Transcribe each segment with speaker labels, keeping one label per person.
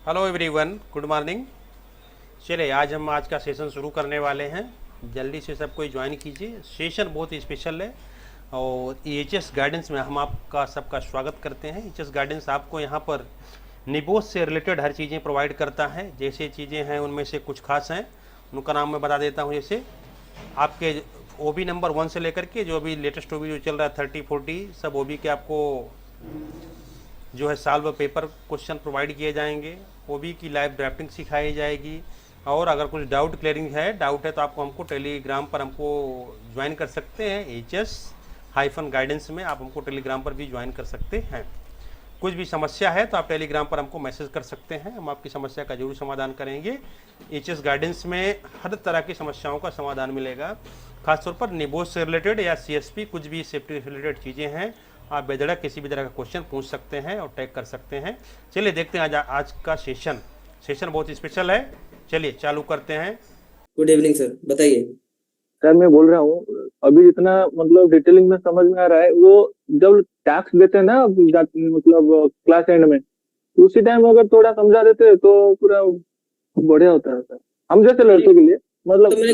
Speaker 1: Hello everyone, good morning. चलिए आज हम आज का सेशन शुरू करने वाले हैं। जल्दी से सब कोई ज्वाइन कीजिए। सेशन बहुत ही स्पेशल है और EHS गाइडेंस में हम आपका सबका स्वागत करते हैं। EHS गाइडेंस आपको यहाँ पर निबोस से रिलेटेड हर चीज़ें प्रोवाइड करता है। जैसे चीज़ें हैं उनमें से कुछ खास हैं, उनका नाम मैं बता देता हूँ। जैसे आपके OB नंबर 1 से लेकर के जो अभी लेटेस्ट OB जो चल रहा है 30-40 सब OB के आपको जो है सॉल्व पेपर क्वेश्चन प्रोवाइड किए जाएंगे। OB की लाइव ड्राफ्टिंग सिखाई जाएगी और अगर कुछ डाउट क्लियरिंग है तो आपको हमको टेलीग्राम पर हमको ज्वाइन कर सकते हैं। HS-गाइडेंस में आप हमको टेलीग्राम पर भी ज्वाइन कर सकते हैं। कुछ भी समस्या है तो आप टेलीग्राम पर हमको मैसेज कर सकते हैं, हम आपकी समस्या का जरूर समाधान करेंगे। HS गाइडेंस में हर तरह की समस्याओं का समाधान मिलेगा। खासतौर पर निबोस से रिलेटेड या CSP कुछ भी सेफ्टी से रिलेटेड चीज़ें हैं, आप बेधड़क किसी भी तरह का क्वेश्चन पूछ सकते हैं और टैग कर सकते हैं। चलिए देखते हैं आज का सेशन बहुत स्पेशल है। चलिए चालू करते हैं।
Speaker 2: गुड इवनिंग सर, बताइए।
Speaker 3: सर मैं बोल रहा हूँ अभी जितना मतलब डिटेलिंग में समझ में आ रहा है वो जब टैक्स देते हैं ना मतलब क्लास एंड में, तो उसी टाइम अगर थोड़ा समझा देते तो पूरा बढ़िया होता है सर, हम जैसे लड़कों के लिए। मतलब
Speaker 2: तो मैंने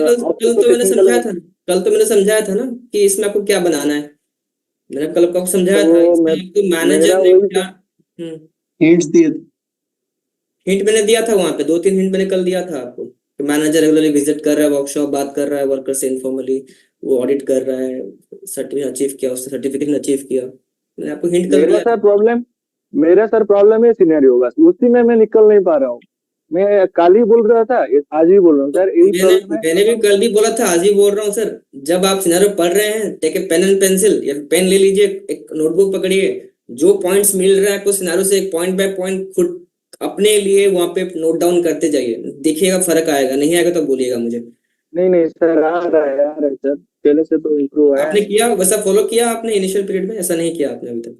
Speaker 2: कल तो मैंने समझाया था ना कि इसमें आपको क्या बनाना है। मैंने कल आपको समझाया था इसमें आपको मैनेजर ने क्या
Speaker 3: हिंट्स दिए थे।
Speaker 2: हिंट मैंने दिया था, वहां पे 2-3 हिंट मैंने कल दिया था आपको कि मैनेजर रेगुलरली विजिट कर रहा है, वर्कशॉप बात कर रहा है वर्कर से इनफॉर्मली, वो ऑडिट कर रहा है, सर्टिफिकेट अचीव किया, उसने सर्टिफिकेट अचीव किया। मैंने आपको हिंट कल दिया था।
Speaker 3: मेरा सर प्रॉब्लम है सिनेरियो होगा, उसी में मैं निकल नहीं पा रहा हूँ। मैं कल ही बोल रहा था, आज ही बोल रहा हूँ सर, यही प्रॉब्लम है।
Speaker 2: मैंने भी कल भी बोला था, आज ही बोल रहा हूँ सर। जब आप सिनेरियो पढ़ रहे हैं, take a pen and pencil या पेन ले लीजिए, एक नोटबुक पकड़िए, जो पॉइंट्स मिल रहा है आपको सिनेरियो से, एक पॉइंट बाय पॉइंट खुद अपने लिए वहां पे नोट डाउन करते जाइए। देखिएगा फर्क आएगा, नहीं आएगा तो बोलिएगा मुझे।
Speaker 3: नहीं सर, आ रहा है सर, पहले से तो इम्प्रूव है।
Speaker 2: आपने किया वैसा फॉलो किया आपने इनिशियल पीरियड में? ऐसा नहीं किया आपने अभी तक?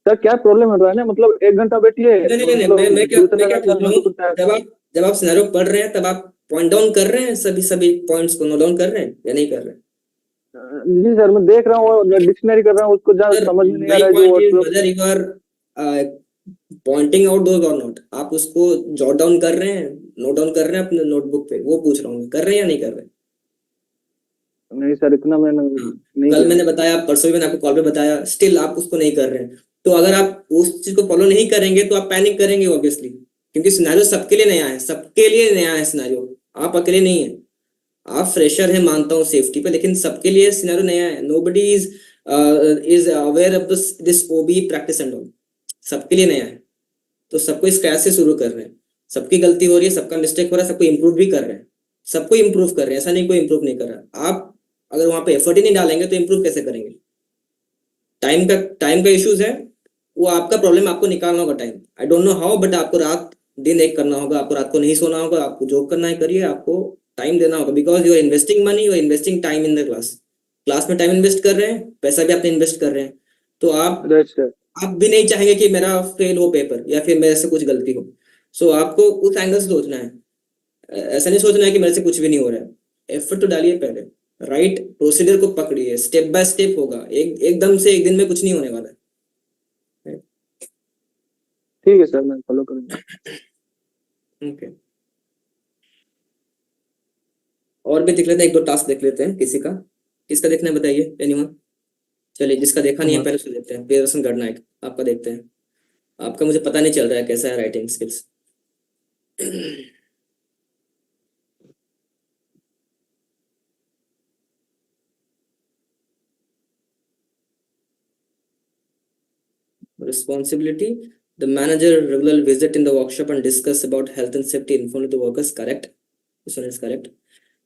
Speaker 3: सर क्या प्रॉब्लम हो रहा है ना, मतलब 1 घंटा बैठिए।
Speaker 2: नहीं, मैं क्या पूछ रहा हूँ, जब आप सिनेरियो पढ़ रहे हैं तब आप पॉइंट डाउन कर रहे हैं, सभी पॉइंट्स को नोट डाउन कर रहे हैं या नहीं कर रहे हैं?
Speaker 3: जी सर, मैं देख रहा हूँ, डिक्शनरी कर रहा हूँ, उसको ज्यादा समझ में नहीं आ रहा है जो
Speaker 2: whether you are pointing out those or not, आप उसको जॉट डाउन कर रहे हैं, नोट डाउन कर रहे हैं अपने नोटबुक पे, वो पूछ रहा हूँ, कर रहे हैं या नहीं कर रहे?
Speaker 3: नहीं सर, इतना मैंने नहीं
Speaker 2: कल मैंने बताया, परसों भी मैंने आपको कॉल पे बताया, स्टिल आप उसको नहीं कर रहे हैं। तो अगर आप उस चीज को फॉलो नहीं करेंगे तो आप पैनिक करेंगे ऑब्वियसली, क्योंकि सिनेरियो सबके लिए नया है, सबके लिए नया है सिनेरियो, आप अकेले नहीं है। आप फ्रेशर हैं मानता हूँ सेफ्टी पे, लेकिन सबके लिए सिनेरियो नया है। Nobody is aware of this OB practice and all, सबके लिए नया है। तो सबको स्क्रैच से शुरू कर रहे हैं, सबकी गलती हो रही है, सबका मिस्टेक हो रहा है, सबको इम्प्रूव भी कर रहे हैं, सबको इम्प्रूव कर रहे हैं, ऐसा नहीं कोई इम्प्रूव नहीं कर रहा। आप अगर वहां पे एफर्ट ही नहीं डालेंगे तो इम्प्रूव कैसे करेंगे? टाइम का इश्यूज है, वो आपका प्रॉब्लम, आपको निकालना होगा time. I don't know how, but आपको रात दिन एक करना होगा, आपको रात को नहीं सोना होगा, आपको जो करना है करिए, आपको टाइम देना होगा, because you are investing money, you are investing time in the class में टाइम इन्वेस्ट कर रहे हैं, पैसा भी आपने इन्वेस्ट कर रहे हैं। तो आप भी नहीं चाहेंगे कि मेरा फेल हो पेपर या फिर मेरे से कुछ गलती हो। सो आपको उस एंगल से सोचना है, ऐसा नहीं सोचना है कि मेरे से कुछ भी नहीं हो रहा है। एफर्ट तो डालिए पहले, राइट प्रोसीजर को पकड़िए, स्टेप बाय स्टेप होगा, एकदम से एक दिन में कुछ नहीं होने वाला है।
Speaker 3: ठीक है सर, मैं फॉलो करूंगा।
Speaker 2: ओके, और भी देख लेते हैं, 1-2 टास्क देख लेते हैं। किसका देखना है बताइए, एनीवन? चलिए, जिसका देखा नहीं है पहले उसको देखते हैं। प्रियदर्शन गढ़नायक, आपका देखते हैं। आपका मुझे पता नहीं चल रहा है कैसा है writing skills. Responsibility: the manager regular visit in the workshop and discuss about health and safety, inform the workers. Correct, this one is correct.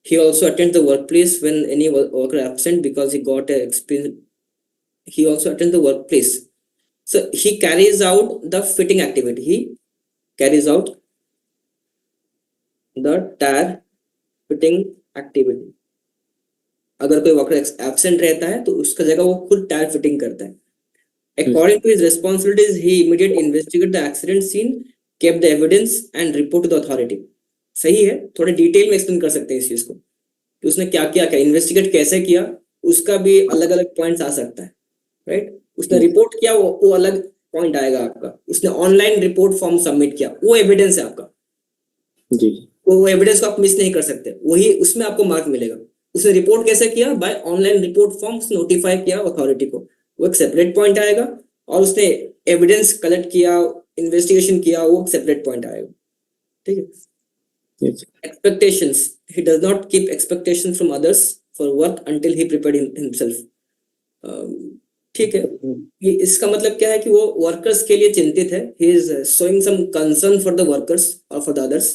Speaker 2: He also attends the workplace when any worker absent because he got a experience. He also attends the workplace, so he carries out the fitting activity. He carries out the tire fitting activity. अगर कोई worker absent रहता है तो उसका जगह वो खुद tyre fitting करता है। According to his responsibilities, he immediately investigate the accident scene, kept the evidence and report to the authority. सही है, थोड़े डिटेल में एक्सप्लेन कर सकते हैं इस चीज को कि उसने क्या किया, इन्वेस्टिगेट कैसे किया, उसका भी अलग अलग पॉइंट्स आ सकता है, राइट? उसने रिपोर्ट किया, वो अलग पॉइंट आएगा आपका, उसने ऑनलाइन रिपोर्ट फॉर्म सबमिट किया, वो एविडेंस है आपका,
Speaker 3: जी
Speaker 2: वो एविडेंस को आप मिस नहीं कर सकते, वही उसमें आपको मार्क मिलेगा। उसने रिपोर्ट कैसे किया? By online report form notify किया अथॉरिटी को, वो एक सेपरेट पॉइंट आएगा। और उसने एविडेंस कलेक्ट किया, इन्वेस्टिगेशन किया, वो सेपरेट पॉइंट आएगा। ठीक है। Expectations, he does not keep expectations from others for work until he prepared himself. ठीक है, ये इसका मतलब क्या है कि वो वर्कर्स के लिए चिंतित है, he is showing some concern for the workers or for the others।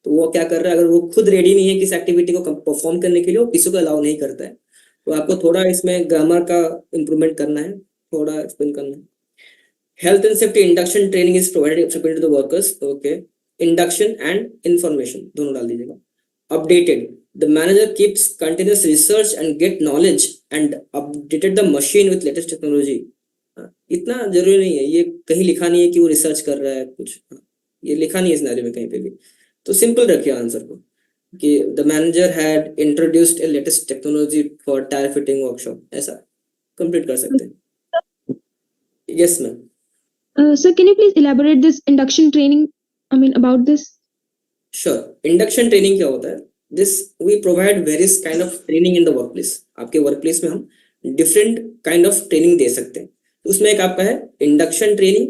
Speaker 2: तो वो क्या कर रहा है, अगर वो खुद रेडी नहीं है किस एक्टिविटी को परफॉर्म करने के लिए, वो किसी को अलाउ नहीं करता है। तो आपको थोड़ा इसमें ग्रामर का इम्प्रूवमेंट करना है, थोड़ा एक्सप्लेन करना है। Health and safety induction training is provided to the workers. Okay, induction and information दोनों डाल दीजिएगा। Updated, the manager keeps continuous research and get knowledge and updated the machine with latest technology। इतना जरूरी नहीं है, ये कहीं लिखा नहीं है कि वो रिसर्च कर रहा है कुछ, ये लिखा नहीं है सिनेरियो में कहीं पे भी। तो सिंपल रखिए आंसर को कि the manager had introduced a latest technology for tire fitting workshop, ऐसा कंप्लीट कर सकते हैं। Yes ma'am.
Speaker 4: Sir, can you please elaborate this induction training? I mean, about this.
Speaker 2: Sure, induction training क्या होता है? This we provide various kind of training in the workplace. आपके workplace में हम डिफरेंट काइंड ऑफ ट्रेनिंग दे सकते हैं। तो उसमें एक आपका है इंडक्शन ट्रेनिंग,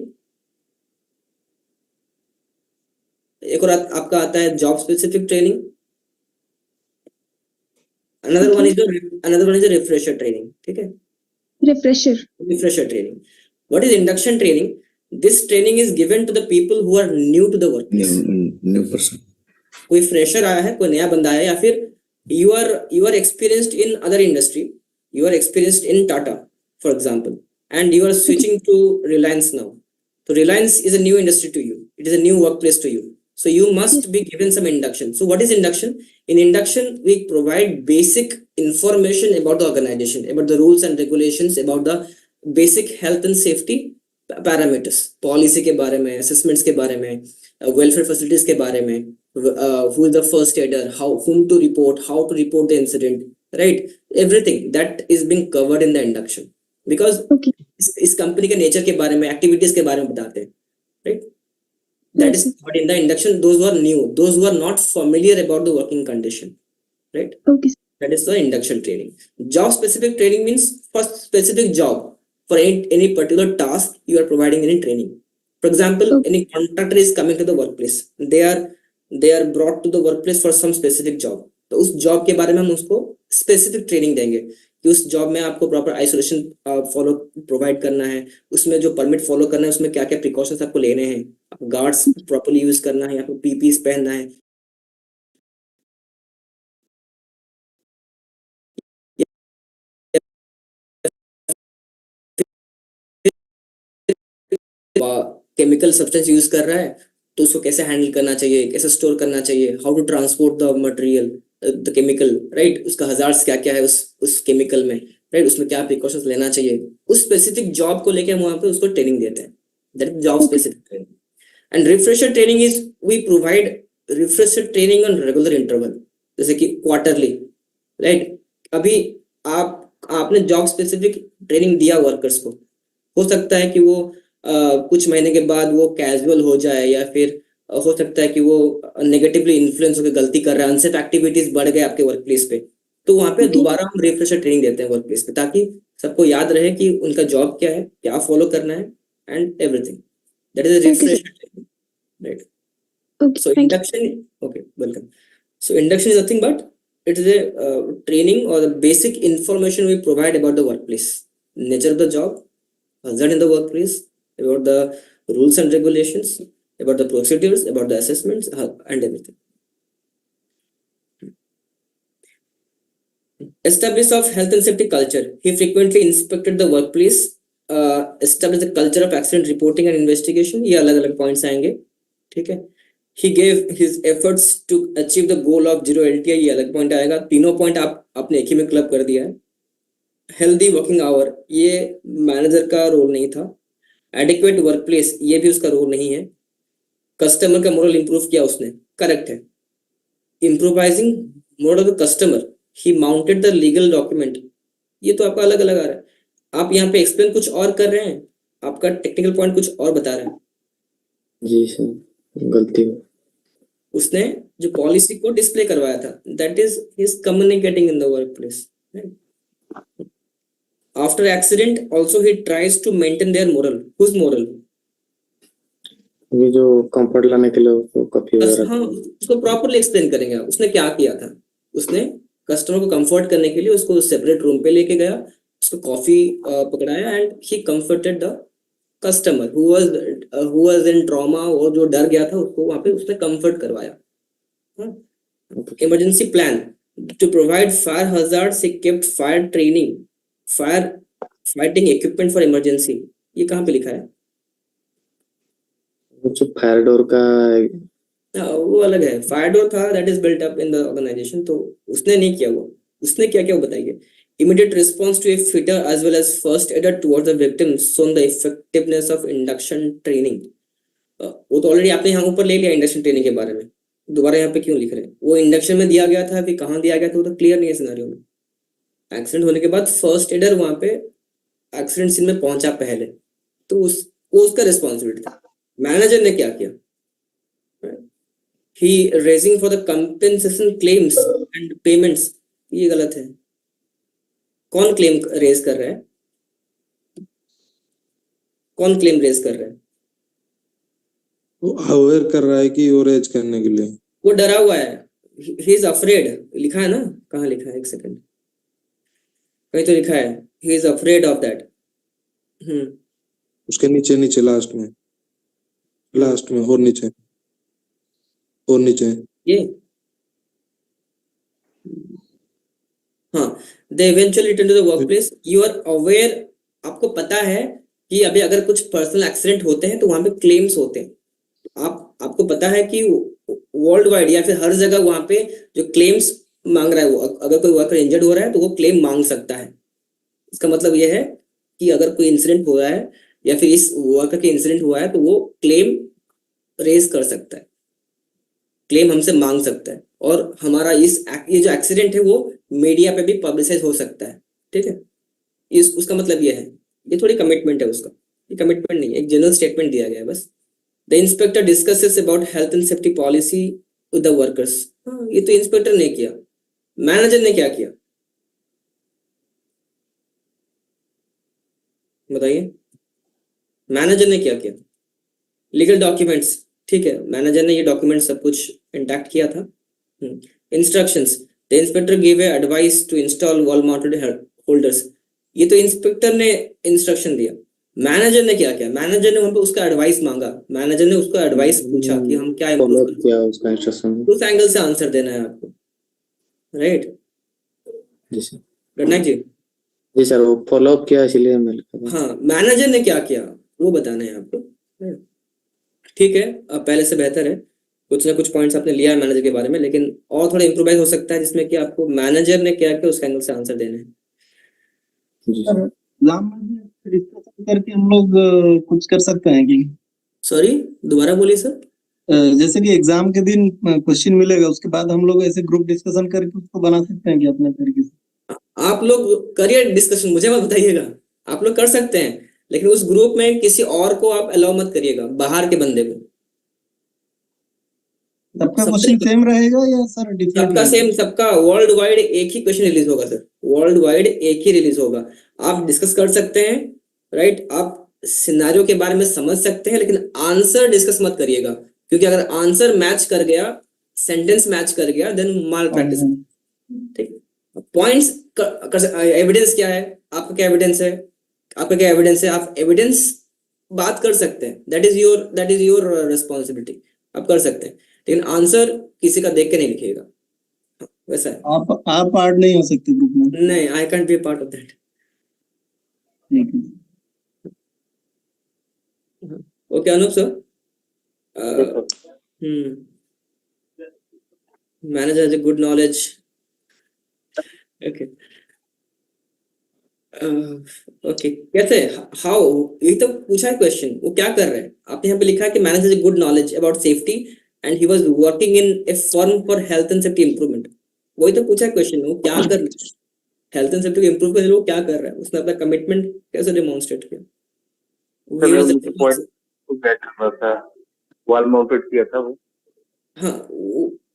Speaker 2: एक और आपका आता है job specific training, another one is refresher training. ठीक है, refresher training. What is induction training? This training is given to the people who are new to the workplace.
Speaker 3: New person,
Speaker 2: कोई fresher आया है, कोई नया बंदा है, या फिर you are experienced in other industry, you are experienced in Tata for example, and you are switching to Reliance now. So Reliance is a new industry to you, it is a new workplace to you, so you must be given some induction. So what is induction? In induction we provide basic information about the organization, about the rules and regulations, about the basic health and safety parameters, policy के बारे में, assessments के बारे में, welfare facilities के बारे में, who is the first aider, whom to report, how to report the incident, right? Everything that is being covered in the induction, because इस कंपनी के नेचर के बारे में, एक्टिविटीज के बारे में बताते हैं, right? That is but in the induction, those who are new, those who are not familiar about the working condition, right?
Speaker 4: Okay.
Speaker 2: That is the induction training. Job specific training means for specific job, for any particular task you are providing any training. For example, any contractor is coming to the workplace, they are brought to the workplace for some specific job, तो उस job के बारे में हम उसको specific training देंगे कि उस जॉब में आपको प्रॉपर आइसोलेशन फॉलो प्रोवाइड करना है, उसमें जो परमिट फॉलो करना है, उसमें क्या क्या प्रिकॉशंस आपको लेने हैं, आपको गार्ड्स प्रॉपर्ली यूज करना है, आपको पीपीज पहनना है, केमिकल सब्सटेंस यूज कर रहा है तो उसको कैसे हैंडल करना चाहिए, कैसे स्टोर करना चाहिए, how to transport the material, the chemical, right? उसका हजार्ड्स क्या क्या है उस केमिकल में, राइट? उसमें क्या प्रिकॉशंस लेना चाहिए, उस स्पेसिफिक जॉब को लेके हम वहां पे उसको ट्रेनिंग देते हैं। That is job specific training. And refresher training is we provide refresher training on regular interval, जैसे कि क्वार्टरली, राइट? अभी आपने जॉब स्पेसिफिक ट्रेनिंग दिया वर्कर्स को, हो सकता है कि वो कुछ महीने के बाद वो कैजुअल हो जाए, या फिर हो सकता है कि वो नेगेटिवली इन्फ्लुएंस होकर गलती कर रहा है, अनसेफ एक्टिविटीज बढ़ गए आपके वर्क प्लेस पे, तो वहां पे दोबारा हम रिफ्रेशर ट्रेनिंग देते हैं वर्क प्लेस पे, ताकि सबको याद रहे कि उनका जॉब क्या है, क्या फॉलो करना है, and everything. That is a refresher training, right? So induction, okay, welcome. So induction is nothing but it is a training or the basic information we provide about the workplace, nature of the job, hazard in the workplace, about the rules and regulations, about the procedures, about the assessments, and everything. Establish of health and safety culture. He frequently inspected the workplace, established the culture of accident reporting and investigation. ये अलग अलग points आएंगे, ठीक है? He gave his efforts to achieve the goal of zero LTI, ये अलग point आएगा। तीनों पॉइंट आपने एक ही में क्लब कर दिया है। हेल्दी वर्किंग आवर, ये मैनेजर का रोल नहीं था। एडिक्वेट वर्कप्लेस, ये भी उसका रोल नहीं है। कस्टमर का मोरल इंप्रूव किया उसने, करेक्ट है। Improvising mode of the customer, he mounted the legal document, ये तो आपका अलग अलग आ रहा है। आप यहाँ पे एक्सप्लेन कुछ और कर रहे हैं, आपका टेक्निकल पॉइंट कुछ और बता रहा है।
Speaker 5: जी सर, गलती हो।
Speaker 2: उसने जो पॉलिसी को डिस्प्ले करवाया था, that is he is communicating in the work place. After accident also he tries to maintain their morale. Whose morale?
Speaker 5: ये जो कंफर्ट लाने के लिए उसको कॉफी वगैरह।
Speaker 2: हाँ, उसको प्रॉपरली एक्सप्लेन करेंगे आप। उसने क्या किया था? उसने कस्टमर को कंफर्ट करने के लिए उसको सेपरेट रूम पे लेके गया, उसको कॉफी पकड़ाया and he comforted the customer who was in trauma, और जो डर गया था उसको वहां पे उसने कंफर्ट करवाया। Emergency plan to provide fire hazards, he kept fire training, fire fighting equipment for emergency. ये कहाँ पे लिखा है?
Speaker 5: वो जो फायर डोर का
Speaker 2: वो अलग है। फायर डोर था, that is built up in the organisation. तो उसने नहीं किया। वो उसने क्या किया वो बताइए। Immediate response to a fitter as well as first aider towards the victim, shown the effectiveness of induction training। वो तो ऑलरेडी आपने यहाँ ऊपर ले लिया इंडक्शन ट्रेनिंग के बारे में, दोबारा यहाँ पे क्यों लिख रहे हैं? वो इंडक्शन में दिया गया था, फिर कहाँ दिया गया था वो तो क्लियर नहीं है सिनेरियो में। एक्सीडेंट होने के बाद फर्स्ट एडर वहां पे एक्सीडेंट सीन में पहुंचा पहले, तो वो उसका रिस्पॉन्सिबिलिटी था। मैनेजर ने क्या किया? He raising for the compensation claims and payments. ये गलत है। कौन क्लेम रेज कर रहा है? कौन क्लेम रेज कर रहा है?
Speaker 6: वो अवेयर कर रहा है कि वो रेज करने के लिए।
Speaker 2: वो डरा हुआ है। ही इज अफ्रेड, लिखा है ना? कहाँ लिखा है? एक सेकंड, कहीं तो लिखा है he is afraid of that.
Speaker 6: उसके नीचे नीचे लास्ट में और नीचे
Speaker 2: ये हाँ, they eventually return to the workplace. You are aware, आपको पता है कि अभी अगर कुछ पर्सनल एक्सीडेंट होते हैं तो वहां पे क्लेम्स होते हैं। आपको पता है कि वर्ल्ड वाइड या फिर हर जगह वहां पे जो क्लेम्स मांग रहा है, वो अगर कोई वर्कर इंजर्ड हो रहा है तो वो क्लेम मांग सकता है। इसका मतलब ये है कि अगर कोई इंसिडेंट हो रहा है या फिर इस वर्कर के इंसिडेंट हुआ है तो वो क्लेम रेज कर सकता है, क्लेम हमसे मांग सकता है। और हमारा ये जो एक्सीडेंट है वो मीडिया पे भी पब्लिसाइज हो सकता है। ठीक है, उसका मतलब ये है, ये थोड़ी कमिटमेंट है उसका। ये कमिटमेंट नहीं है, एक जनरल स्टेटमेंट दिया गया है बस। The inspector discusses about health and safety policy with the workers. ये तो इंस्पेक्टर ने किया। मैनेजर ने क्या किया बताइए? मैनेजर ने क्या किया? लीगल डॉक्यूमेंट्स, ठीक है, मैनेजर ने ये डॉक्यूमेंट सब कुछ इंटैक्ट किया था। Instructions, the inspector give advice to install wall mounted holders. ये तो इंस्पेक्टर ने इंस्ट्रक्शन दिया। मैनेजर ने क्या किया? मैनेजर ने वहां पे उसका एडवाइस मांगा, मैनेजर ने उसको एडवाइस पूछा कि हम क्या
Speaker 5: फॉलो
Speaker 2: इम्प्रूव
Speaker 5: किया उसका इंस्ट्रक्शन।
Speaker 2: उस एंगल से आंसर देना है आपको, राइट?
Speaker 5: जी सर,
Speaker 2: रटनायक जी,
Speaker 5: जी सर, वो फॉलो अप किया इसलिए मैं लिखा था।
Speaker 2: हाँ, मैनेजर ने क्या किया वो बताना है आपको। ठीक है, अब पहले से बेहतर है। कुछ ना कुछ पॉइंट्स आपने लिया है मैनेजर के बारे में, लेकिन और थोड़ा इम्प्रोवाइज हो सकता है जिसमें कि आपको मैनेजर ने क्या किया उस एंगल से आंसर देना है।
Speaker 5: जी सर,
Speaker 7: एग्जाम में डिस्कशन करके हम लोग कुछ कर सकते हैं कि
Speaker 2: सॉरी, दोबारा बोलिए सर।
Speaker 7: जैसे कि एग्जाम के दिन क्वेश्चन मिलेगा, उसके बाद हम लोग ऐसे ग्रुप डिस्कशन करके उसको बना सकते हैं कि अपने तरीके से।
Speaker 2: आप लोग करियर डिस्कशन मुझे मत बताइएगा, आप लोग कर सकते हैं, लेकिन उस ग्रुप में किसी और को आप अलाउ मत करिएगा, बाहर के बंदे को।
Speaker 7: सबका क्वेश्चन सेम रहेगा या सर डिफरेंट?
Speaker 2: सबका सेम, सबका वर्ल्ड वाइड एक ही क्वेश्चन रिलीज होगा सर, वर्ल्ड वाइड एक ही रिलीज होगा। आप डिस्कस कर सकते हैं, राइट? आप सिनेरियो के बारे में समझ सकते हैं, लेकिन आंसर डिस्कस मत करिएगा, क्योंकि अगर आंसर मैच कर गया, सेंटेंस मैच कर गया, देन माल प्रैक्टिस। ठीक, पॉइंट्स एविडेंस क्या है? आपका क्या एविडेंस है? आपका क्या एविडेंस है? आप एविडेंस बात कर सकते हैं, दैट इज योर रिस्पॉन्सिबिलिटी, आप कर सकते हैं, लेकिन आंसर किसी का देख के नहीं लिखिएगा। वैसा है।
Speaker 7: आप पार्ट नहीं हो सकते ग्रुप में?
Speaker 2: नहीं, I can't be part of that.
Speaker 7: ठीक है,
Speaker 2: okay Anoop sir, manager has a good knowledge. Okay, okay, कैसे, हाउ, ये तो पूछा है क्वेश्चन, वो क्या कर रहे हैं? आपने यहाँ पे लिखा है कि manager has a good knowledge about safety and he was working in A firm for health and safety improvement. वही तो पूछा है क्वेश्चन, वो क्या कर रहे हैं? हेल्थ एंड सेफ्टी को इंप्रूव करने के लिए वो क्या कर रहा है? उसने अपना कमिटमेंट कैसे डेमोन्स्ट्रेट किया? He was
Speaker 3: पॉइंट को गेट कर रहा था, वॉल माउंटेड किया था वो।
Speaker 2: हाँ,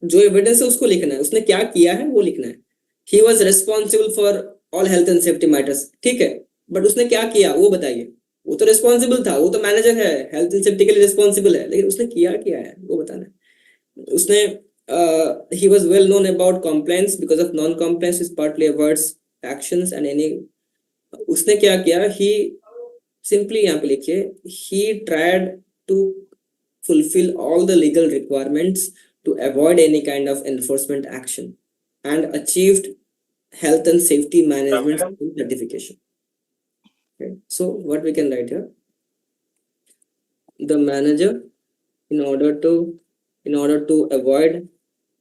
Speaker 2: जो एविडेंस है उसको लिखना है, उसने क्या किया है वो लिखना है। He was responsible for all health and safety matters, ठीक है, बट उसने क्या किया वो बताइए। वो तो रिस्पॉन्सिबल था, वो तो मैनेजर है, हेल्थ एंड सेफ्टी के लिए रिस्पॉन्सिबल है, लेकिन उसने किया क्या है वो बताना है। उसने he was well known about compliance because of non-compliance is partly avoids actions and any। उसने क्या किया, he simply यहाँ पे लिखिए, he tried to fulfill all the legal requirements to avoid any kind of enforcement action and achieved health and safety management certification। Okay, so what we can write here, the manager in order to avoid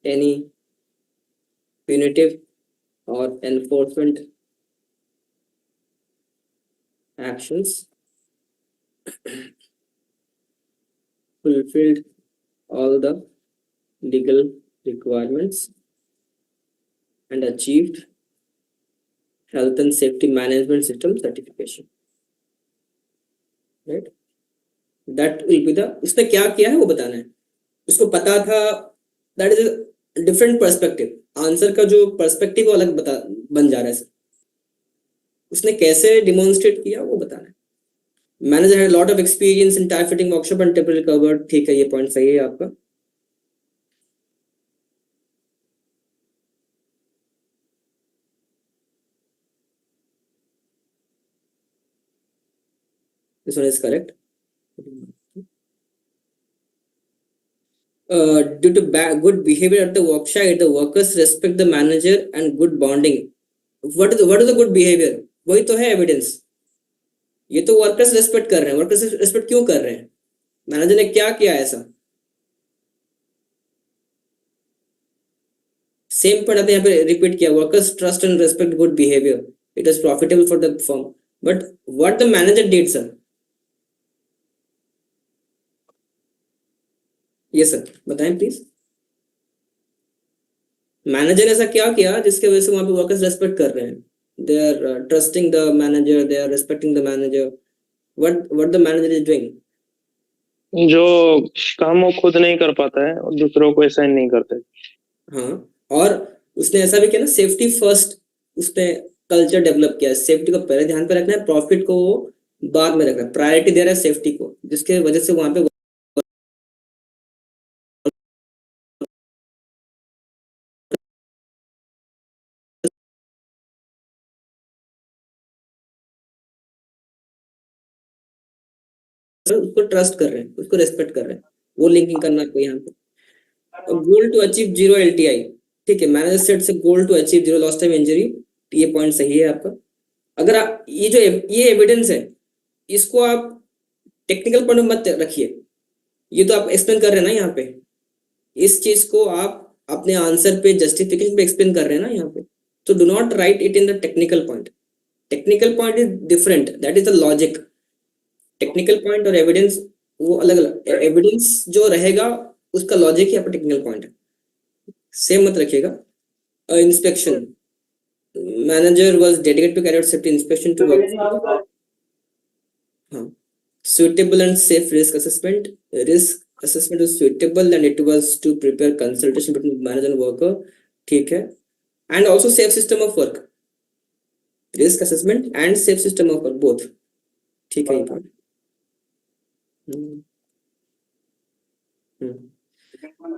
Speaker 2: any punitive or enforcement actions fulfilled all the legal requirements and achieved health and safety management system certification, right? That will be the, उसने क्या किया है वो बताना है। उसको पता था, that is a different perspective, answer का जो पर्सपेक्टिव अलग बन जा रहा है। उसने कैसे डिमॉन्स्ट्रेट किया वो बताना है। Manager had lot of experience in tyre fitting workshop and temporary covered, ठीक है, ये पॉइंट सही है आपका। This one is correct. Due to good behavior at the workshop, the workers respect the manager and good bonding. What is the good behavior? वही तो है evidence. ये तो वर्कर्स रेस्पेक्ट कर रहे हैं। वर्कर्स रेस्पेक्ट क्यों कर रहे हैं? मैनेजर ने क्या किया ऐसा? सेम पढ़ाते यहाँ पे रिपीट किया, workers trust and respect good behaviour, it is profitable for the firm, but what the manager did sir? ये सर बताएं प्लीज। मैनेजर ने ऐसा क्या किया जिसके वजह से वहां पे वर्कर्स रेस्पेक्ट कर रहे हैं? They are trusting the manager, they are respecting the manager. What the manager is doing?
Speaker 3: जो काम वो खुद नहीं कर पाता है और दूसरों को असाइन नहीं करते।
Speaker 2: हाँ, और उसने ऐसा भी किया ना, सेफ्टी फर्स्ट उसने कल्चर डेवलप किया। सेफ्टी को पहले ध्यान पे रखना है, प्रॉफिट को बाद में रखना है, प्रायोरिटी दे रहा है सेफ्टी को, जिसके वजह से वहां पे उसको ट्रस्ट कर रहे हैं, उसको रेस्पेक्ट कर रहे हैं। वो लिंकिंग करना है यहाँ पे। गोल टू अचीव 0 LTI, ठीक है, manager sets a goal to achieve 0 lost time injury, ये पॉइंट सही है आपका। अगर आप ये एविडेंस है, इसको आप टेक्निकल पॉइंट में मत रखिए, ये तो आप एक्सप्लेन कर रहे हैं ना यहाँ पे, इस चीज को आप अपने आंसर पे जस्टिफिकेशन पे एक्सप्लेन कर रहे हैं ना यहाँ पे, तो do not right it in the technical point. Technical point is different, that is the logic. Technical point और एविडेंस वो अलग अलग। एविडेंस जो रहेगा उसका लॉजिक ही आपका टेक्निकल पॉइंट है, सेम मत रखिएगा। Inspection, manager was dedicated to carry out safety inspection to work. हाँ, suitable and safe risk assessment. Risk assessment was suitable and it was to prepare consultation between manager and worker, ठीक है, and also safe system of work, risk assessment and safe system of work both, ठीक है।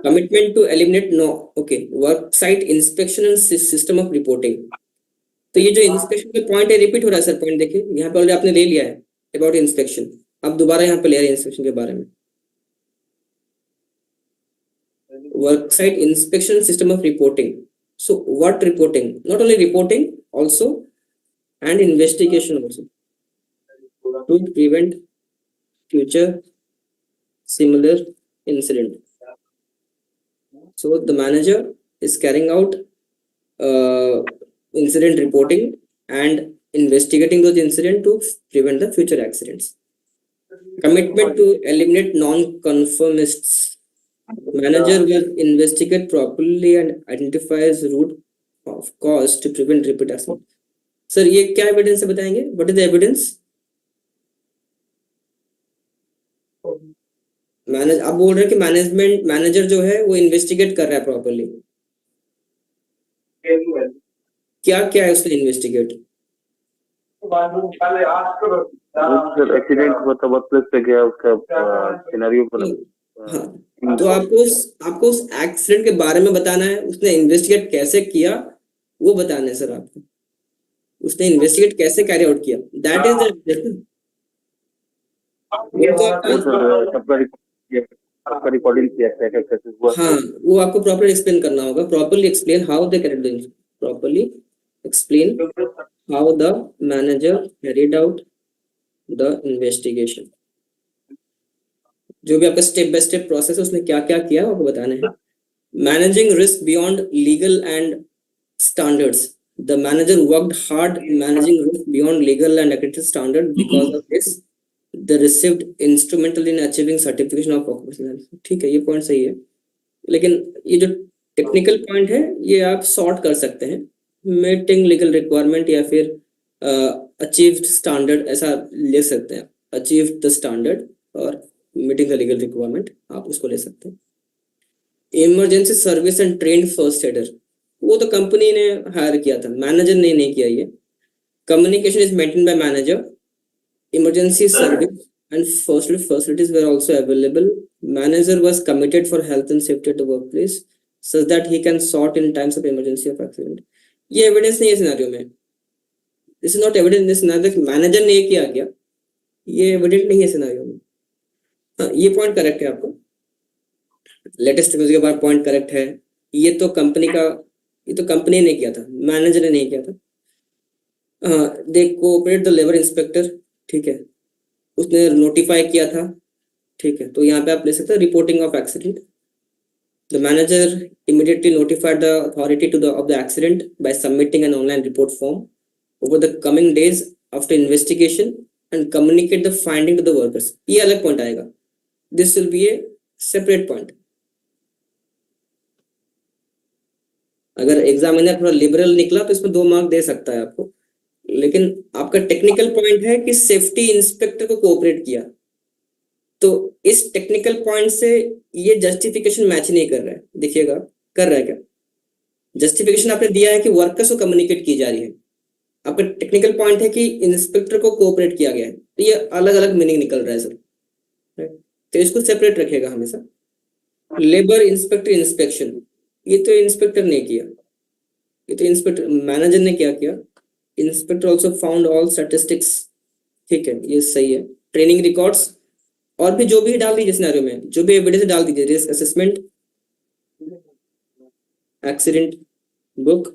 Speaker 2: Commitment to eliminate no, okay, work site inspection and system of reporting। तो ये जो inspection के point है repeat हो रहा है सर, पॉइंट देखिए यहाँ पे ऑलरेडी आपने ले लिया है अबाउट इंस्पेक्शन, अब दोबारा यहाँ पे ले रहे हैं इंस्पेक्शन के बारे में। Work site inspection system of reporting, so what reporting? Not only reporting, also and investigation also to prevent future similar incident. So the manager is carrying out incident reporting and investigating those incidents to prevent the future accidents. Commitment to eliminate non-conformists. Manager will investigate properly and identifies root of cause to prevent repeat accident. Sir, ये क्या evidence है बताएंगे? What is the evidence? आप बोल रहे हैं कि manager जो है वो इन्वेस्टिगेट कर रहा है प्रॉपरली। क्या क्या है उसने इन्वेस्टिगेट?
Speaker 3: सर एक्सीडेंट मतलब वर्क प्लेस पे गया, उसका सिनेरियो बना।
Speaker 2: हाँ, तो आपको उस एक्सीडेंट के बारे में बताना है, उसने इन्वेस्टिगेट कैसे किया वो बताना है सर आपको। उसने इन्वेस्टिगेट कैसे कैरी आउट किया, दैट इज द
Speaker 3: सबका रिकॉर्डिंग किया, क्या कैसे हुआ।
Speaker 2: हाँ, वो आपको प्रॉपर्ली एक्सप्लेन करना होगा। Properly explain how they carried out, properly explain how the manager carried out the investigation. जो भी आपका स्टेप बाय स्टेप प्रोसेस है उसने क्या क्या किया आपको बताना है। Managing risk beyond legal and standards. The manager worked hard managing risk beyond legal and accredited standard. Because of this, they received instrumental in achieving certification of occupational। ठीक है, ये पॉइंट सही है, लेकिन ये जो टेक्निकल पॉइंट है ये आप सॉर्ट कर सकते हैं। मीटिंग लीगल रिक्वायरमेंट या फिर अचीव्ड स्टैंडर्ड, ऐसा ले सकते हैं। अचीव्ड द स्टैंडर्ड और मीटिंग द लीगल रिक्वायरमेंट, आप उसको ले सकते हैं। Emergency service and trend first adder, वो तो कंपनी ने हायर किया था, मैनेजर ने नहीं किया। ये communication is maintain by manager. Emergency service and first aid facilities were also available. Manager was committed for health and safety at the workplace such that he can sort in times of emergency of accident. ये evidence नहीं है scenario में, this is not evidence in this scenario. Manager ने किया क्या, ये evident नहीं है सिनेरियो में। हाँ, ये पॉइंट करेक्ट है आपको। लेटेस्ट टेक्नोलॉजी के बाद पॉइंट करेक्ट है। ये तो कंपनी का, ये तो कंपनी ने किया था, मैनेजर ने नहीं किया था। दे कोऑपरेट द लेबर इंस्पेक्टर, ठीक है, उसने नोटिफाई किया था, ठीक है। तो यहाँ पे आप ले सकते हैं reporting of accident. The manager immediately notified the authority of the accident by submitting an online report form over the coming days after investigation and communicate the finding to the workers। ये अलग point आएगा, this will be a separate point। अगर examiner थोड़ा liberal निकला तो इसमें 2 mark दे सकता है आपको, लेकिन आपका टेक्निकल पॉइंट है कि सेफ्टी इंस्पेक्टर को कोऑपरेट किया, तो इस टेक्निकल पॉइंट से ये जस्टिफिकेशन मैच नहीं कर रहा है। देखिएगा, कर रहा है क्या? जस्टिफिकेशन आपने दिया है कि वर्कर्स को कम्युनिकेट की जा रही है, आपका टेक्निकल पॉइंट है कि इंस्पेक्टर को कोऑपरेट किया गया है, तो ये अलग अलग मीनिंग निकल रहा है सर, तो इसको सेपरेट रखिएगा हमेशा। लेबर इंस्पेक्टर इंस्पेक्शन, ये तो इंस्पेक्टर ने किया, ये तो इंस्पेक्टर मैनेजर ने क्या किया। Inspector also found all statistics, ठीक है, ये सही है। ट्रेनिंग रिकॉर्ड्स और भी जो भी डाल दीजिए सिनेरियो में, जो भी एविडेंस डाल दीजिए। Risk assessment, accident book,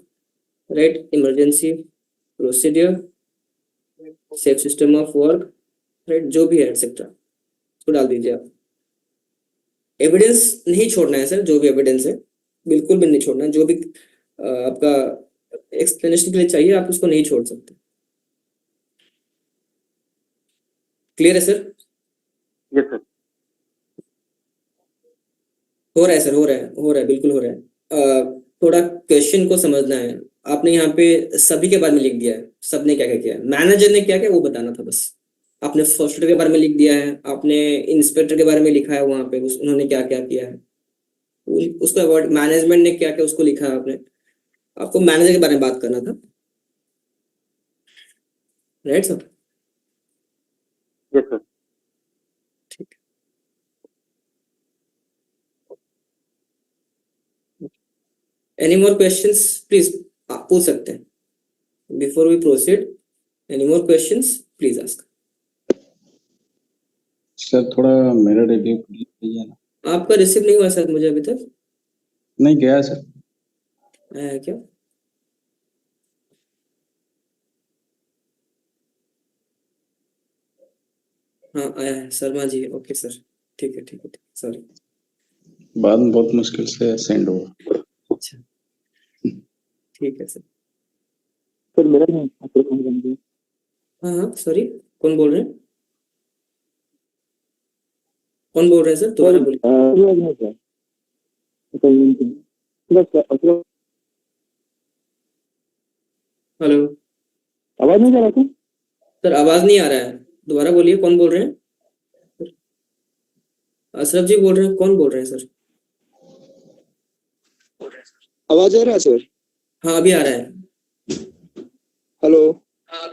Speaker 2: right, emergency procedure, safe system of work, right, जो भी है एक्सेट्रा, उसको डाल दीजिए आप। एविडेंस नहीं छोड़ना है सर, जो भी एविडेंस है बिल्कुल भी नहीं छोड़ना है। जो भी आपका एक्सप्लेनेशन के लिए चाहिए आप उसको नहीं छोड़ सकते। क्लियर है सर?
Speaker 3: Yes sir.
Speaker 2: हो रहा है सर, हो रहा है, बिल्कुल हो रहा है। थोड़ा क्वेश्चन को समझना है। आपने यहाँ पे सभी के बारे में लिख दिया है, सबने क्या क्या किया है, मैनेजर ने क्या क्या वो बताना था बस। आपने फर्स्ट के बारे में लिख दिया है, आपने इंस्पेक्टर के बारे में लिखा है वहां पे, उन्होंने क्या क्या किया है उसको अवॉइड। मैनेजमेंट ने क्या क्या उसको लिखा है आपने, आपको मैनेजर के बारे में बात करना था, राइट सर?
Speaker 3: Yes sir.
Speaker 2: ठीक। एनी मोर क्वेश्चंस प्लीज, आप पूछ सकते हैं before we proceed. Any more questions please ask.
Speaker 6: Sir थोड़ा मेरा रिव्यू कीजिए ना।
Speaker 2: आपका रिसीव नहीं हुआ सर मुझे अभी तक।
Speaker 6: नहीं गया सर।
Speaker 2: आया है क्या? हाँ आया है शर्मा जी, ओके सर, ठीक है ठीक है, सॉरी।
Speaker 6: बाद में बहुत मुश्किल से सेंड हुआ।
Speaker 2: अच्छा ठीक है सर।
Speaker 3: सर मेरा नहीं।
Speaker 2: हाँ हाँ सॉरी, कौन बोल रहे हैं? कौन बोल रहे हैं सर, दोबारा बोलिए। हेलो,
Speaker 3: आवाज नहीं जा रहा था
Speaker 2: सर आवाज नहीं आ रहा है, दोबारा बोलिए, कौन बोल रहे हैं? अशरफ जी बोल रहे हैं, कौन बोल रहे हैं सर?
Speaker 3: आवाज आ रहा है सर?
Speaker 2: हाँ अभी आ रहा है।
Speaker 3: Hello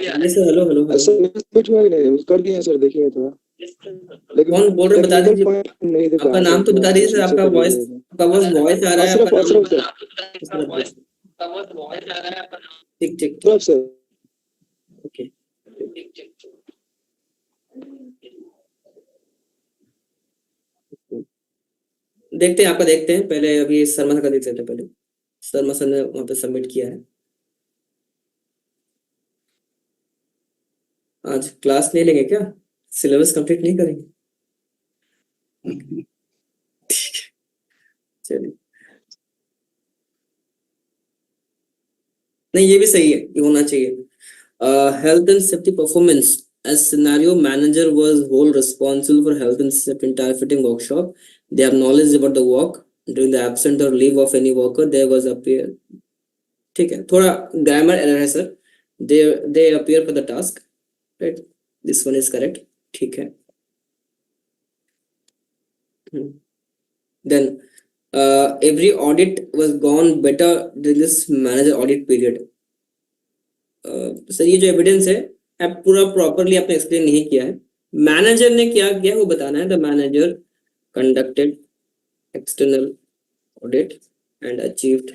Speaker 2: yes sir, hello hello hello.
Speaker 3: Sir submit हुआ कि नहीं? कर दिया सर, देखिए थोड़ा, लेकिन
Speaker 2: कौन बोल रहे हैं बता
Speaker 3: technical
Speaker 2: दीजिए,
Speaker 3: point नहीं दिखा
Speaker 2: आपका
Speaker 3: सर,
Speaker 2: नाम तो
Speaker 3: थोड़ा
Speaker 2: बता दीजिए सर,
Speaker 3: ठीक से
Speaker 2: आपका
Speaker 3: कर
Speaker 2: वॉइस
Speaker 3: लीजिएगा।
Speaker 2: वॉइस आ रहा है,
Speaker 3: अशरफ
Speaker 2: आपका नाम
Speaker 3: अशरफ सर,
Speaker 2: ठीक ठीक ठीक,
Speaker 3: अशरफ सर।
Speaker 2: ओके। देखते हैं आपका, देखते हैं पहले, अभी शर्मा सर का देख लेते हैं पहले। शर्मा सर ने वहाँ पे सबमिट किया है। आज क्लास नहीं लेंगे क्या? सिलेबस कंप्लीट नहीं करेंगे? चलिए, नहीं ये भी सही है, ये होना चाहिए। Health and safety performance as scenario manager was whole responsible for health and safety entire fitting workshop. They have knowledge about the work during the absence or leave of any worker. There was appear, ठीक है, थोड़ा grammar error है sir. they appear for the task, right? This one is correct, ठीक है। then every audit was gone better during this manager audit period. Sir ये जो evidence है आप पूरा प्रॉपरली आपने एक्सप्लेन नहीं किया है। मैनेजर ने क्या किया वो बताना है। The manager conducted external audit and achieved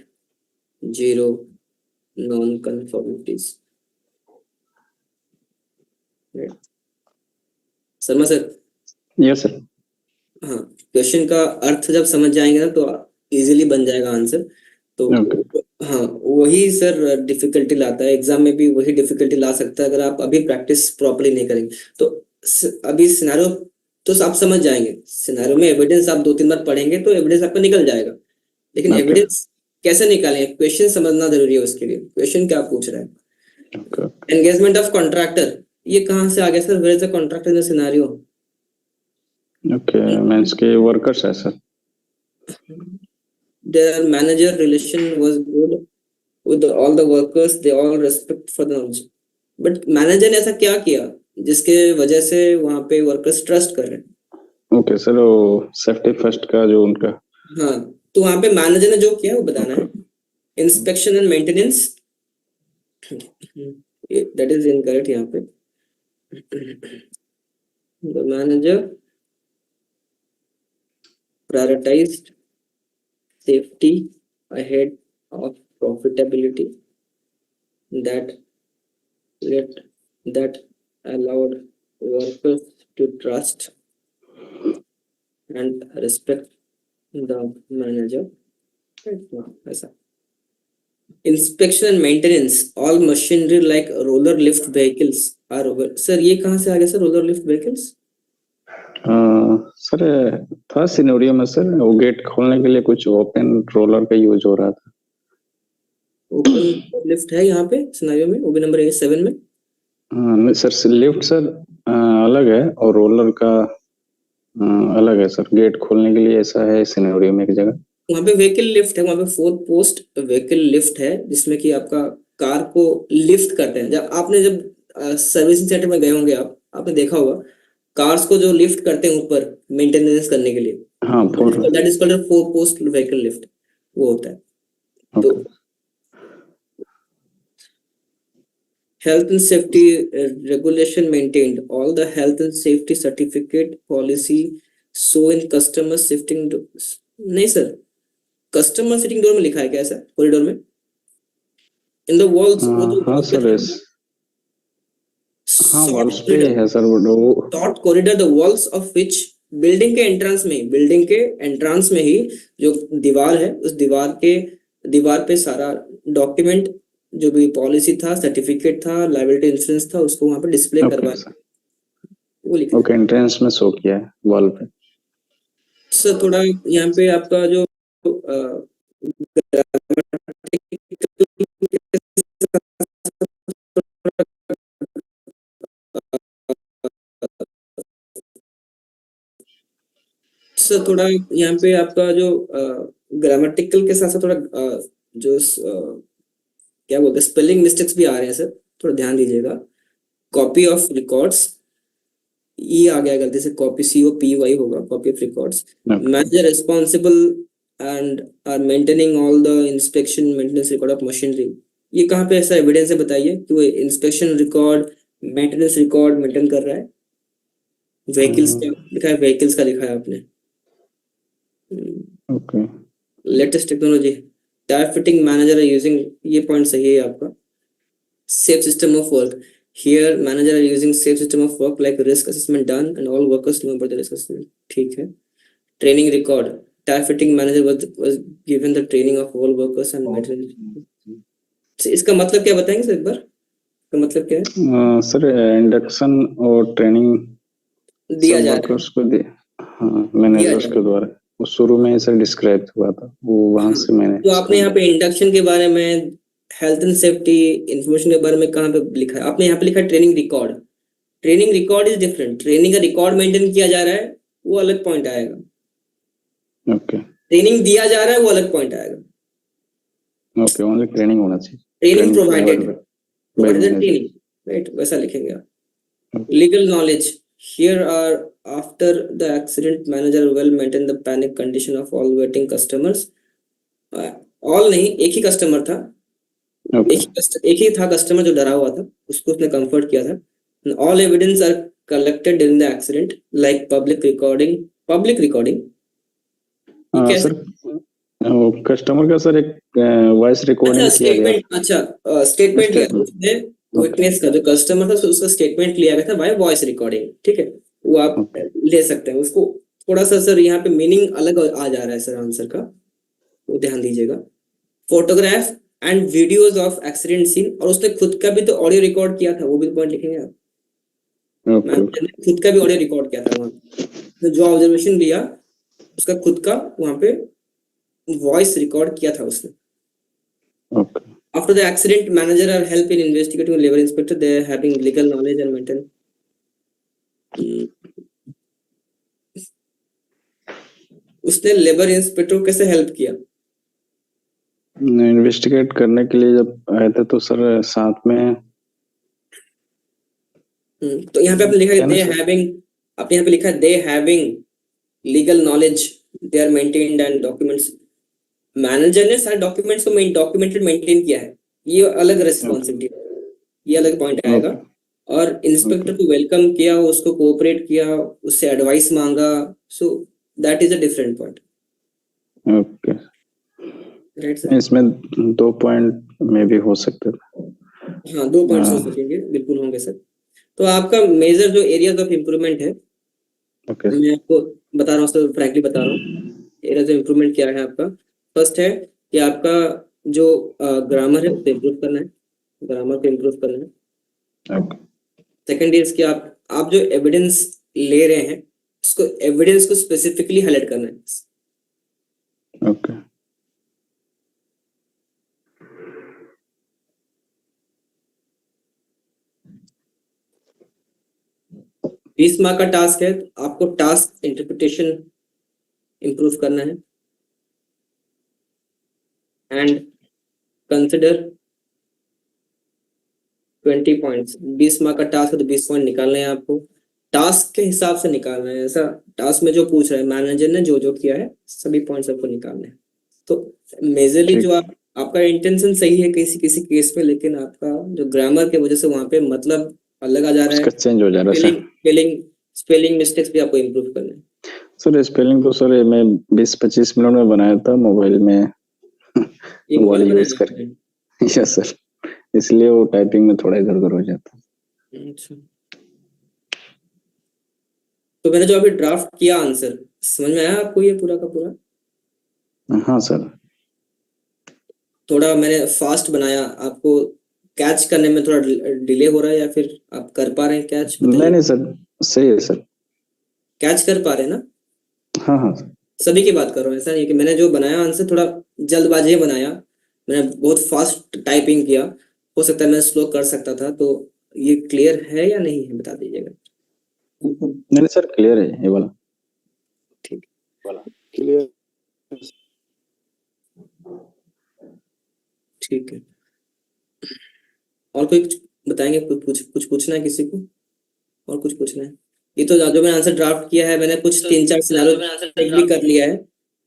Speaker 2: 0 non conformities. Sharma sir,
Speaker 8: yes sir.
Speaker 2: हाँ, क्वेश्चन का अर्थ जब समझ जाएंगे ना तो इजीली बन जाएगा आंसर। तो हाँ वही सर डिफिकल्टी लाता है एग्जाम में भी, वही डिफिकल्टी ला सकता है अगर आप अभी प्रैक्टिस प्रॉपर्ली नहीं करेंगे। तो अभी सिनेरियो तो आप समझ जाएंगे, सिनेरियो में एविडेंस आप 2-3 बार पढ़ेंगे तो एविडेंस आपका निकल जाएगा। लेकिन एविडेंस कैसे निकालेंगे, क्वेश्चन समझना जरूरी है उसके लिए। क्वेश्चन क्या पूछ रहा है? एंगेजमेंट ऑफ कॉन्ट्रैक्टर, ये कहाँ से आ गया sir? Where is the contractor in the scenario?
Speaker 8: Okay, means के वर्कर्स है sir.
Speaker 2: Their manager relation was good with all the workers, they all respect for the knowledge. But manager ने ऐसा क्या किया जिसके वजह से वहाँ पे वर्कर्स ट्रस्ट कर रहे हैं?
Speaker 8: ओके सर, वो सेफ्टी फर्स्ट का जो उनका,
Speaker 2: हाँ, तो वहाँ पे मैनेजर ने जो किया वो बताना है। Inspection and maintenance, that is incorrect यहाँ पे। The manager prioritised safety ahead of profitability, that allowed workers to trust and respect the manager, right? ऐसा। inspection and maintenance all machinery like roller lift vehicles are over। Sir ये कहाँ से आ गया sir, roller lift vehicles?
Speaker 8: Sir था scenario में sir, वो gate खोलने के लिए कुछ ओपन रोलर का यूज हो रहा था।
Speaker 2: ओपन लिफ्ट है यहाँ पे सिनेरियो में, ओबी नंबर 7 में?
Speaker 8: नहीं सर, लिफ्ट सर अलग है और रोलर का अलग है सर। गेट खोलने के लिए ऐसा है सिनेरियो में एक जगह।
Speaker 2: वहाँ पे व्हीकल लिफ्ट है, वहाँ पे 4 पोस्ट व्हीकल लिफ्ट है जिसमें कि आपका कार को लिफ्ट करते हैं। जब आपने सर्विसिंग सेंटर में गए होंगे आपने देखा होगा कार्स को जो लिफ्ट करते हैं ऊपर मेंटेनेंस करने के लिए,
Speaker 8: हाँ,
Speaker 2: that is called 4 post vehicle lift, वो होता है। तो health and safety regulation maintained all the health and safety certificate policy so in customer sitting नहीं सर, कस्टमर सिटिंग डोर में लिखा है क्या ऐसा कॉरिडोर में? इन द वॉल्स, वो तो
Speaker 8: हाँ सर, हाँ वॉल्स पे है सर वो
Speaker 2: short corridor, the walls of which building के एंट्रेंस में ही जो दीवार है उस दीवार पे सारा डॉक्यूमेंट जो भी पॉलिसी था, सर्टिफिकेट था, लायबिलिटी इंश्योरेंस था, उसको वहां पे डिस्प्ले करवाया, वो लिखा।
Speaker 8: ओके, एंट्रेंस में शो किया है वॉल पे।
Speaker 2: सर थोड़ा यहाँ पे आपका जो सर थोड़ा यहाँ पे आपका जो ग्रामेटिकल के साथ साथ थोड़ा जो क्या बोलते हैं स्पेलिंग मिस्टेक्स भी आ रहे हैं सर, थोड़ा ध्यान दीजिएगा। कॉपी ऑफ रिकॉर्ड्स ई आ गया गलती से, कॉपी COPY होगा, copy of records.
Speaker 8: Okay.
Speaker 2: Manager responsible and are maintaining all the inspection maintenance record of machinery. ये कहाँ पे ऐसा एविडेंस है बताइए कि वो inspection record maintenance record maintain कर रहा है? व्हीकल्स का लिखा है, व्हीकल्स का लिखा है आपने।
Speaker 8: Okay.
Speaker 2: Latest technology, tyre fitting manager है यूजिंग, ये पॉइंट सही है आपका। Safe system of work, here manager are using safe system of work like risk assessment done and all workers know about the risk assessment, ठीक है। Training record, tyre fitting manager was given the training of all workers and material। इसका मतलब क्या बताएंगे sir एक बार, इसका मतलब क्या है?
Speaker 8: सर इंडक्शन और ट्रेनिंग
Speaker 2: दिया जा रहा है,
Speaker 8: वर्कर्स को दे, हाँ मैनेजर्स के द्वारा, वो शुरू में ऐसा डिस्क्राइब हुआ था, वो वहां से मैंने
Speaker 2: तो आपने यहाँ पे इंडक्शन के बारे में, हेल्थ एंड सेफ्टी इंफॉर्मेशन के बारे में कहाँ पे लिखा है? आपने यहाँ पे लिखा है training record. Training record is different, training का रिकॉर्ड मेंटेन किया जा रहा है वो अलग पॉइंट आएगा,
Speaker 8: ओके
Speaker 2: ट्रेनिंग दिया जा रहा है वो अलग पॉइंट आएगा।
Speaker 8: ओके, ओनली ट्रेनिंग होना चाहिए,
Speaker 2: training provided,
Speaker 8: by
Speaker 2: provided
Speaker 8: manager.
Speaker 2: Training, right, वैसा लिखेंगे आप। Legal knowledge, here are after the accident manager will maintain the panic condition of all waiting customers। all नहीं, एक ही कस्टमर था,
Speaker 8: Okay.
Speaker 2: एक ही था कस्टमर जो डरा हुआ था, उसको उसने कंफर्ट किया था। All evidence are collected during the accident like public recording.
Speaker 8: हाँ सर, कस्टमर का सर एक वॉइस रिकॉर्डिंग किया गया।
Speaker 2: स्टेटमेंट लिया
Speaker 8: Statement.
Speaker 2: उसने, विटनेस का जो कस्टमर था उसका स्टेटमेंट लिया गया था बाय वॉइस रिकॉर्डिंग, ठीक है, वो आप ले सकते हैं उसको। थोड़ा सा सर यहाँ पे मीनिंग अलग आ जा रहा है सर आंसर का, वो ध्यान दीजिएगा। Photograph and videos of accident scene, और उसने खुद का भी तो ऑडियो रिकॉर्ड किया था, वो भी पॉइंट लिखेंगे आप।
Speaker 8: Okay.
Speaker 2: खुद का भी ऑडियो रिकॉर्ड किया था वहाँ, तो जो ऑब्जर्वेशन लिया उसका खुद का वहाँ पे वॉइस रिकॉर्ड किया था उसने।
Speaker 8: Okay.
Speaker 2: After the accident, manager are help in investigating labor inspector. They are having legal knowledge and maintain। उसने लेबर इंस्पेक्टर को कैसे हेल्प किया?
Speaker 8: इन्वेस्टिगेट करने के लिए जब आए थे तो सर साथ में,
Speaker 2: तो यहाँ पे आपने लिखा है दे हैविंग, आपने यहाँ पे लिखा है they having legal knowledge, they are maintained and documents. Manager ने सारे डॉक्यूमेंट्स को डॉक्यूमेंटेड मेंटेन किया है, ये अलग रेस्पॉन्सिबिलिटी, ये अलग पॉइंट आएगा। और इंस्पेक्टर को वेलकम किया, उसको कोऑपरेट किया, उससे एडवाइस मांगा, so that is a different point,
Speaker 8: okay
Speaker 2: right sir?
Speaker 8: इसमें 2 पॉइंट में भी हो सकते थे।
Speaker 2: हाँ, 2 पॉइंट्स हो सकेंगे, बिल्कुल होंगे सर। तो आपका मेजर जो एरियाज ऑफ इम्प्रूवमेंट है,
Speaker 8: ओके
Speaker 2: मैं आपको बता रहा हूँ सर, फ्रैंकली बता रहा हूँ एरियाज ऑफ इम्प्रूवमेंट क्या है आपका। फर्स्ट है कि आपका जो ग्रामर है उसे इम्प्रूव करना है, ग्रामर को इम्प्रूव करना है।
Speaker 8: ओके
Speaker 2: सेकेंड इज कि आप जो एविडेंस ले रहे हैं उसको, एविडेंस को स्पेसिफिकली हाईलाइट करना है।
Speaker 8: ओके
Speaker 2: 20 मार्क का टास्क है, तो आपको टास्क इंटरप्रिटेशन इंप्रूव करना है एंड कंसिडर 20 पॉइंट्स। 20 मार्क का टास्क है तो 20 पॉइंट निकालने हैं आपको, टास्क के हिसाब से निकालना है। ऐसा टास्क में जो पूछ रहा है मैनेजर ने, जो जो किया है सभी पॉइंट्स आपको निकालने हैं। तो मेजरली जो आपका इंटेंशन सही है किसी किसी केस में, लेकिन आपका जो ग्रामर के वजह से वहां पे मतलब अलग आ जा रहा है,
Speaker 8: चेंज हो जा रहा है
Speaker 2: स्पेलिंग मिस्टेक्स भी आपको इम्प्रूव करना है
Speaker 8: सर। स्पेलिंग तो सर मैं 20-25 मिनट में बनाया था मोबाइल में वर्ड यूज करके। यस सर, इसलिए वो टाइपिंग में थोड़ा इधर उधर हो जाता है।
Speaker 2: अच्छा, तो मैंने जो अभी ड्राफ्ट किया आंसर समझ में आया आपको, ये पूरा का पूरा?
Speaker 8: हाँ सर,
Speaker 2: थोड़ा मैंने फास्ट बनाया, आपको कैच करने में थोड़ा डिले हो रहा है या फिर आप कर पा रहे हैं कैच?
Speaker 8: नहीं सर, सही है सर,
Speaker 2: कैच कर पा रहे हैं ना?
Speaker 8: हाँ हाँ
Speaker 2: सभी की बात कर रहा हूँ, ऐसा नहीं कि मैंने जो बनाया आंसर थोड़ा जल्दबाजी में बनाया, मैंने बहुत फास्ट टाइपिंग किया, हो सकता है मैं स्लो कर सकता था। तो ये क्लियर है या नहीं है, बता दीजिएगा।
Speaker 8: नहीं सर, क्लियर है ये वाला।
Speaker 2: ठीक,
Speaker 6: क्लियर।
Speaker 2: ठीक है। और कोई कुछ बताएंगे? कुछ पूछना है किसी को, और कुछ पूछना है? ये तो जो मैंने आंसर ड्राफ्ट किया है, मैंने कुछ 3-4 सिनेरियो चेक भी कर लिया है,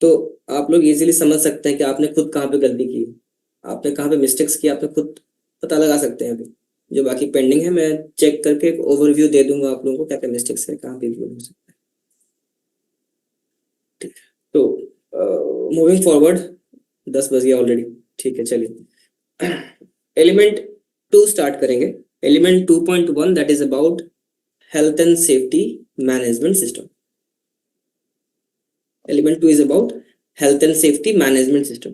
Speaker 2: तो आप लोग इजीली समझ सकते हैं कि आपने खुद कहाँ पे गलती की, आपने कहाँ पे मिस्टेक्स की, आपने खुद पता लगा सकते हैं। अभी जो बाकी पेंडिंग है मैं चेक करके एक ओवरव्यू दे दूंगा आप लोगों को, क्या क्या मिस्टेक्स है, कहाँ पे इम्प्रूव हो सकता है। ठीक है, तो मूविंग फॉरवर्ड, 10 बज गया ऑलरेडी। ठीक है, चलिए एलिमेंट 2 स्टार्ट करेंगे। Element 2.1 that is about health and safety management system. Element 2 is about health and safety management system.